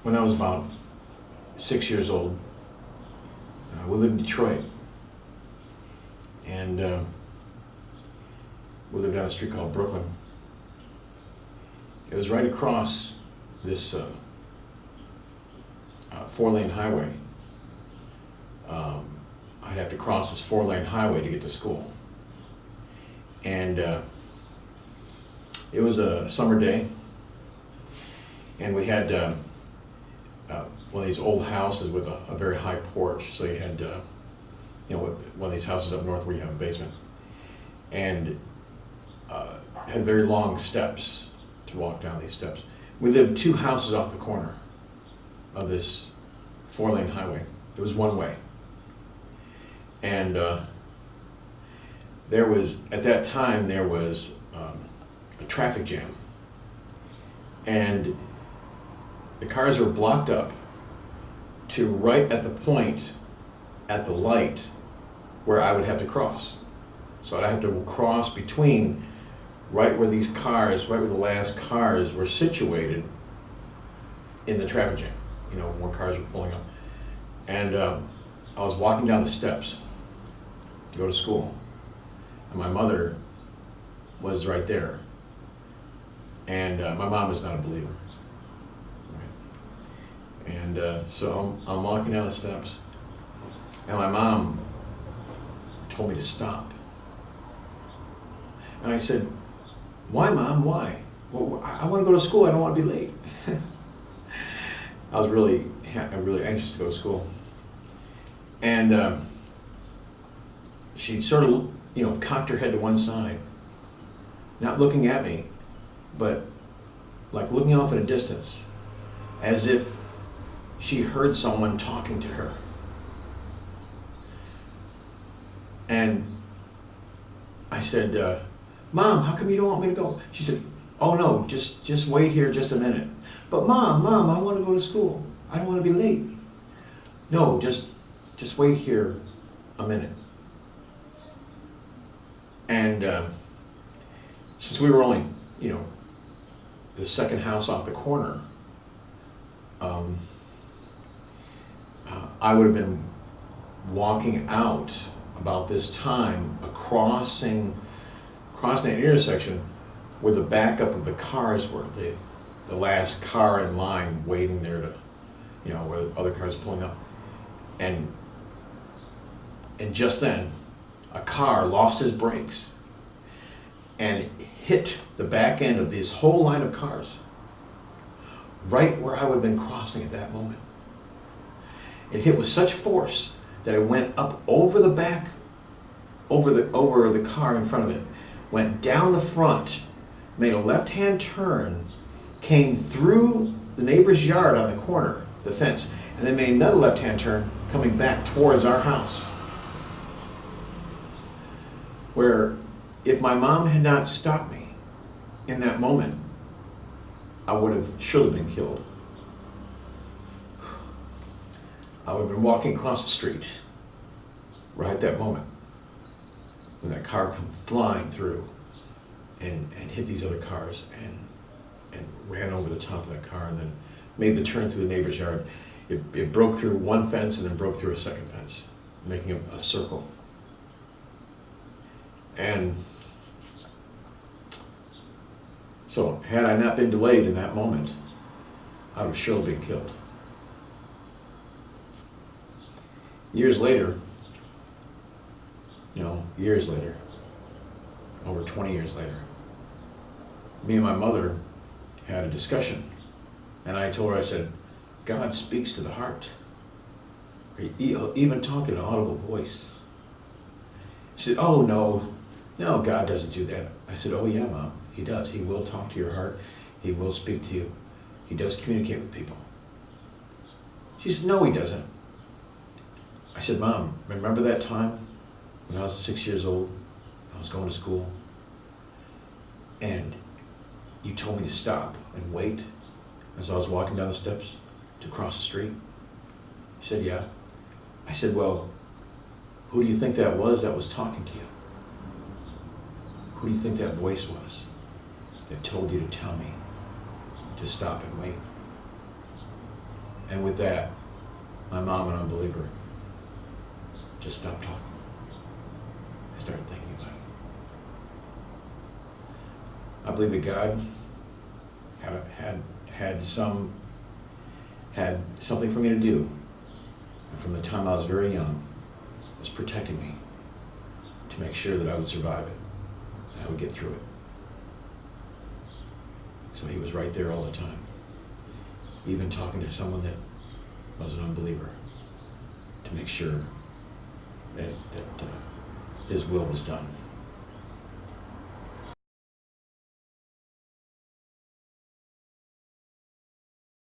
when I was about 6 years old. We lived in Detroit, and we lived on a street called Brooklyn. It was right across this 4-lane highway. I'd have to cross this 4-lane highway to get to school. And it was a summer day, and we had one of these old houses with a very high porch. So you had, one of these houses up north where you have a basement, and had very long steps to walk down these steps. We lived 2 houses off the corner of this 4-lane highway. It was one way. And there was, at that time, there was a traffic jam. And the cars were blocked up to right at the point at the light where I would have to cross. So I'd have to cross between right where these cars, right where the last cars were situated in the traffic jam, when cars were pulling up. And I was walking down the steps to go to school, and my mother was right there. And my mom is not a believer. Right? And so I'm walking down the steps, and my mom told me to stop. And I said, "Why, Mom, why?" "Well, I want to go to school, I don't want to be late." I was really anxious to go to school. And she sort of, cocked her head to one side, not looking at me, but like looking off in a distance, as if she heard someone talking to her. And I said, "Mom, how come you don't want me to go?" She said, "Oh no, just wait here just a minute." "But Mom, I want to go to school. I don't want to be late." "No, just wait here a minute." And since we were only, the second house off the corner, I would have been walking out about this time, crossing that intersection where the backup of the cars were, the last car in line waiting there to, where other cars pulling up. And just then, a car lost his brakes and hit the back end of this whole line of cars, right where I would have been crossing at that moment. It hit with such force that it went up over the back, over the car in front of it, went down the front, made a left-hand turn, came through the neighbor's yard on the corner, the fence, and then made another left-hand turn coming back towards our house. Where if my mom had not stopped me in that moment, I would have surely been killed. I would have been walking across the street right at that moment when that car come flying through and hit these other cars and ran over the top of that car and then made the turn through the neighbor's yard. It broke through one fence and then broke through a second fence, making a circle. And so, had I not been delayed in that moment, I would have surely been killed. Years later, over 20 years later, me and my mother had a discussion, and I told her, I said, "God speaks to the heart. He'll even talk in an audible voice." She said, "Oh no, God doesn't do that." I said, "Oh yeah, Mom, He does. He will talk to your heart. He will speak to you. He does communicate with people." She said, "No, He doesn't." I said, "Mom, remember that time when I was 6 years old? I was going to school, and you told me to stop and wait as I was walking down the steps to cross the street?" She said, "Yeah." I said, "Well, who do you think that was talking to you? Who do you think that voice was that told you to tell me to stop and wait?" And with that, my mom, an unbeliever, just stopped talking. I started thinking about it. I believe that God had something for me to do. And from the time I was very young, was protecting me to make sure that I would survive it, and I would get through it. So he was right there all the time, even talking to someone that was an unbeliever, to make sure that his will was done.